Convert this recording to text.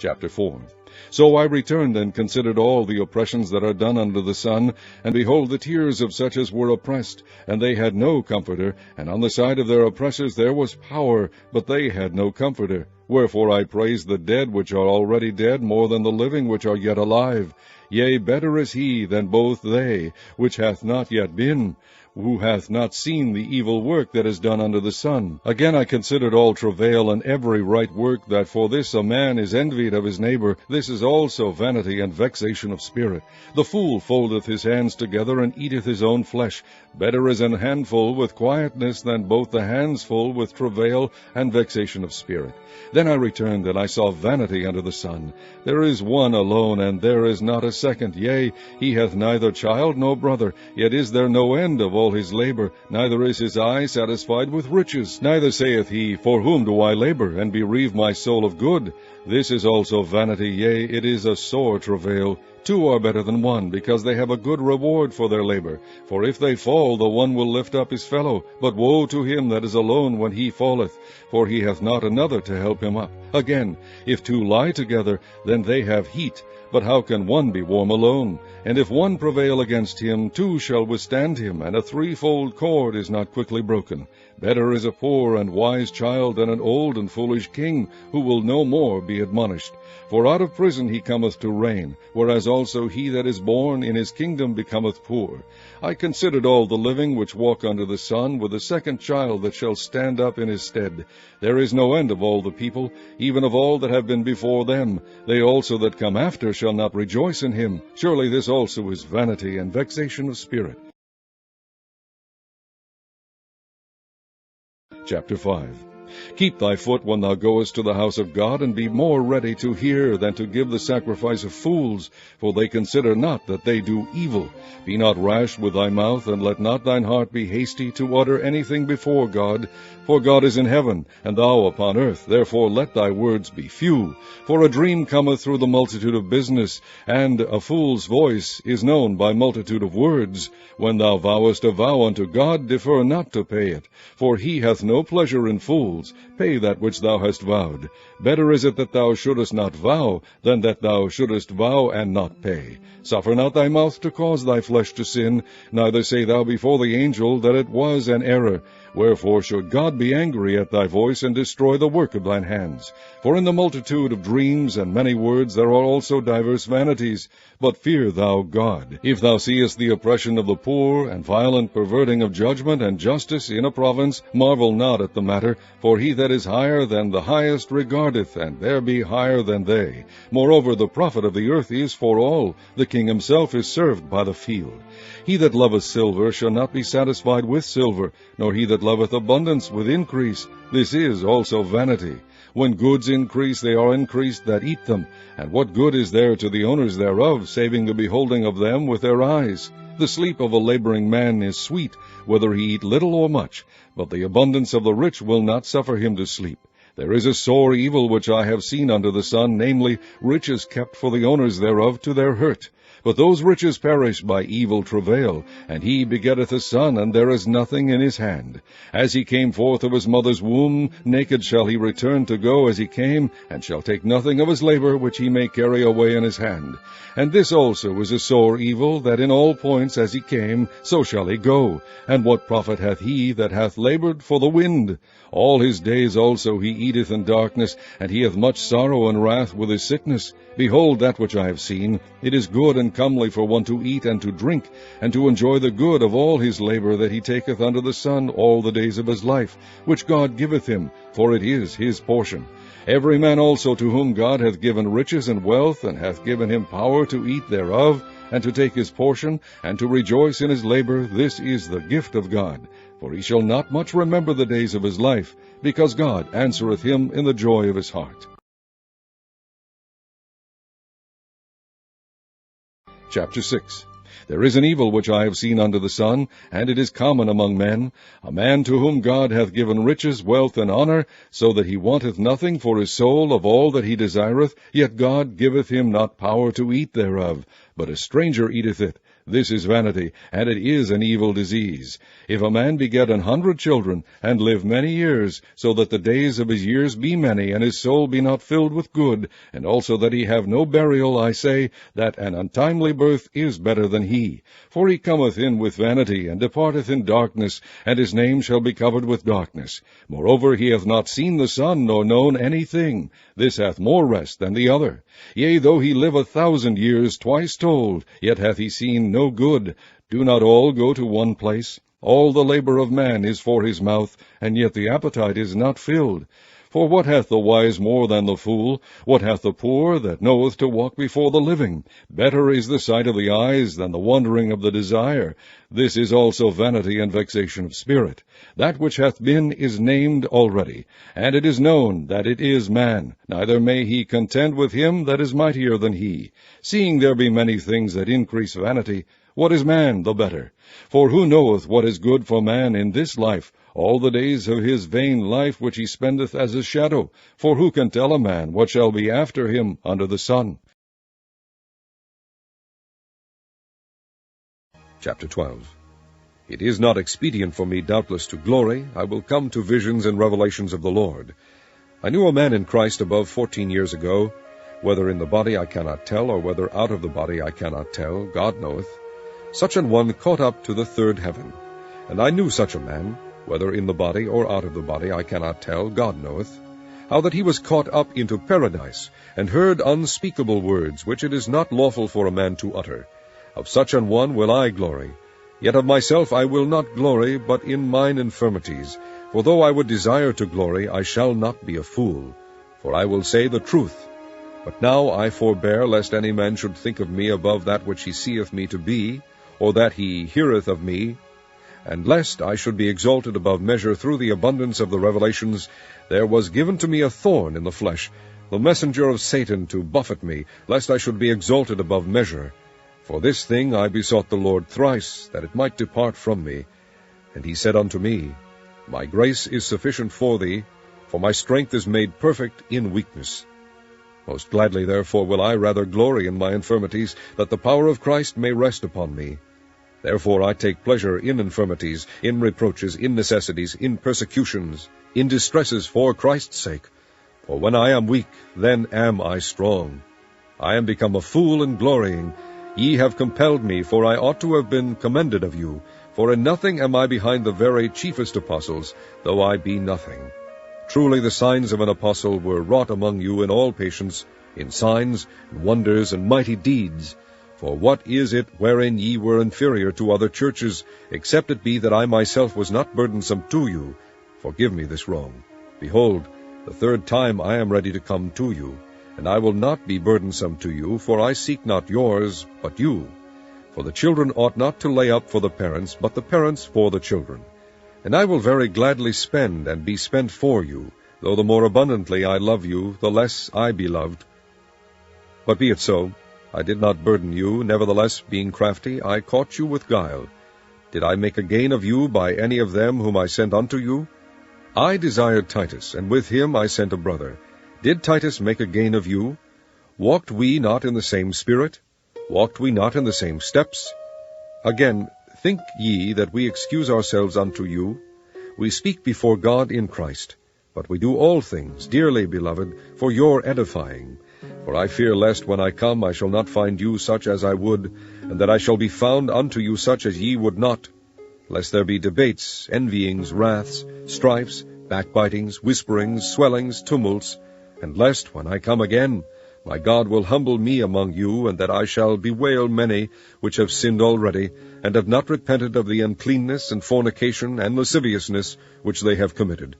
Chapter 4. So I returned and considered all the oppressions that are done under the sun, and behold, the tears of such as were oppressed, and they had no comforter, and on the side of their oppressors there was power, but they had no comforter. Wherefore I praise the dead which are already dead more than the living which are yet alive. Yea, better is he than both they, which hath not yet been, who hath not seen the evil work that is done under the sun. Again I considered all travail and every right work, that for this a man is envied of his neighbor. This is also vanity and vexation of spirit. The fool foldeth his hands together, and eateth his own flesh. Better is an handful with quietness than both the hands full with travail and vexation of spirit. Then I returned, and I saw vanity under the sun. There is one alone, and there is not a second. Yea, he hath neither child nor brother, yet is there no end of all his labor, neither is his eye satisfied with riches. Neither saith he, For whom do I labor, and bereave my soul of good? This is also vanity, yea, it is a sore travail. Two are better than one, because they have a good reward for their labor. For if they fall, the one will lift up his fellow. But woe to him that is alone when he falleth, for he hath not another to help him up. Again, if two lie together, then they have heat. But how can one be warm alone? And if one prevail against him, two shall withstand him, and a threefold cord is not quickly broken. Better is a poor and wise child than an old and foolish king, who will no more be admonished. For out of prison he cometh to reign, whereas also he that is born in his kingdom becometh poor. I considered all the living which walk under the sun, with a second child that shall stand up in his stead. There is no end of all the people, even of all that have been before them. They also that come after shall not rejoice in him. Surely this also is vanity and vexation of spirit. Chapter 5. Keep thy foot when thou goest to the house of God, and be more ready to hear than to give the sacrifice of fools, for they consider not that they do evil. Be not rash with thy mouth, and let not thine heart be hasty to utter anything before God. For God is in heaven, and thou upon earth, therefore let thy words be few. For a dream cometh through the multitude of business, and a fool's voice is known by multitude of words. When thou vowest a vow unto God, defer not to pay it, for he hath no pleasure in fools. Pay that which thou hast vowed. Better is it that thou shouldest not vow, than that thou shouldest vow and not pay. Suffer not thy mouth to cause thy flesh to sin, neither say thou before the angel that it was an error. Wherefore should God be angry at thy voice, and destroy the work of thine hands? For in the multitude of dreams and many words there are also divers vanities. But fear thou God. If thou seest the oppression of the poor, and violent perverting of judgment and justice in a province, marvel not at the matter, for he that is higher than the highest regardeth, and there be higher than they. Moreover, the profit of the earth is for all. The king himself is served by the field. He that loveth silver shall not be satisfied with silver, nor he that loveth abundance with increase. This is also vanity. When goods increase, they are increased that eat them. And what good is there to the owners thereof, saving the beholding of them with their eyes? The sleep of a laboring man is sweet, whether he eat little or much, but the abundance of the rich will not suffer him to sleep. There is a sore evil which I have seen under the sun, namely, riches kept for the owners thereof to their hurt. But those riches perish by evil travail, and he begetteth a son, and there is nothing in his hand. As he came forth of his mother's womb, naked shall he return to go as he came, and shall take nothing of his labor which he may carry away in his hand. And this also is a sore evil, that in all points as he came, so shall he go. And what profit hath he that hath labored for the wind? All his days also he eateth in darkness, and he hath much sorrow and wrath with his sickness. Behold, that which I have seen, it is good and comely for one to eat and to drink, and to enjoy the good of all his labor that he taketh under the sun all the days of his life, which God giveth him, for it is his portion. Every man also to whom God hath given riches and wealth, and hath given him power to eat thereof, and to take his portion, and to rejoice in his labor, this is the gift of God. For he shall not much remember the days of his life, because God answereth him in the joy of his heart. Chapter 6. There is an evil which I have seen under the sun, and it is common among men, a man to whom God hath given riches, wealth, and honor, so that he wanteth nothing for his soul of all that he desireth, yet God giveth him not power to eat thereof, but a stranger eateth it. This is vanity, and it is an evil disease. If a man beget 100 children, and live many years, so that the days of his years be many, and his soul be not filled with good, and also that he have no burial, I say, that an untimely birth is better than he. For he cometh in with vanity, and departeth in darkness, and his name shall be covered with darkness. Moreover, he hath not seen the sun, nor known anything. This hath more rest than the other. Yea, though he live 1,000 years, twice told, yet hath he seen no good. Do not all go to one place? All the labor of man is for his mouth, and yet the appetite is not filled. For what hath the wise more than the fool? What hath the poor that knoweth to walk before the living? Better is the sight of the eyes than the wandering of the desire. This is also vanity and vexation of spirit. That which hath been is named already, and it is known that it is man. Neither may he contend with him that is mightier than he. Seeing there be many things that increase vanity, what is man the better? For who knoweth what is good for man in this life, all the days of his vain life which he spendeth as a shadow? For who can tell a man what shall be after him under the sun? Chapter 12. It is not expedient for me, doubtless, to glory. I will come to visions and revelations of the Lord. I knew a man in Christ above 14 years ago, whether in the body I cannot tell, or whether out of the body I cannot tell, God knoweth. Such an one caught up to the third heaven. And I knew such a man, whether in the body or out of the body I cannot tell, God knoweth, how that he was caught up into paradise, and heard unspeakable words, which it is not lawful for a man to utter. Of such an one will I glory. Yet of myself I will not glory, but in mine infirmities. For though I would desire to glory, I shall not be a fool. For I will say the truth. But now I forbear, lest any man should think of me above that which he seeth me to be, or that he heareth of me. And lest I should be exalted above measure through the abundance of the revelations, there was given to me a thorn in the flesh, the messenger of Satan, to buffet me, lest I should be exalted above measure. For this thing I besought the Lord thrice, that it might depart from me. And he said unto me, My grace is sufficient for thee, for my strength is made perfect in weakness. Most gladly, therefore, will I rather glory in my infirmities, that the power of Christ may rest upon me. Therefore I take pleasure in infirmities, in reproaches, in necessities, in persecutions, in distresses for Christ's sake. For when I am weak, then am I strong. I am become a fool in glorying. Ye have compelled me, for I ought to have been commended of you. For in nothing am I behind the very chiefest apostles, though I be nothing. Truly the signs of an apostle were wrought among you in all patience, in signs, and wonders, and mighty deeds. For what is it wherein ye were inferior to other churches, except it be that I myself was not burdensome to you? Forgive me this wrong. Behold, the third time I am ready to come to you, and I will not be burdensome to you, for I seek not yours, but you. For the children ought not to lay up for the parents, but the parents for the children. And I will very gladly spend and be spent for you, though the more abundantly I love you, the less I be loved. But be it so, I did not burden you, nevertheless, being crafty, I caught you with guile. Did I make a gain of you by any of them whom I sent unto you? I desired Titus, and with him I sent a brother. Did Titus make a gain of you? Walked we not in the same spirit? Walked we not in the same steps? Again, think ye that we excuse ourselves unto you? We speak before God in Christ, but we do all things, dearly beloved, for your edifying. For I fear lest when I come I shall not find you such as I would, and that I shall be found unto you such as ye would not, lest there be debates, envyings, wraths, strifes, backbitings, whisperings, swellings, tumults, and lest, when I come again, my God will humble me among you, and that I shall bewail many which have sinned already, and have not repented of the uncleanness and fornication and lasciviousness which they have committed.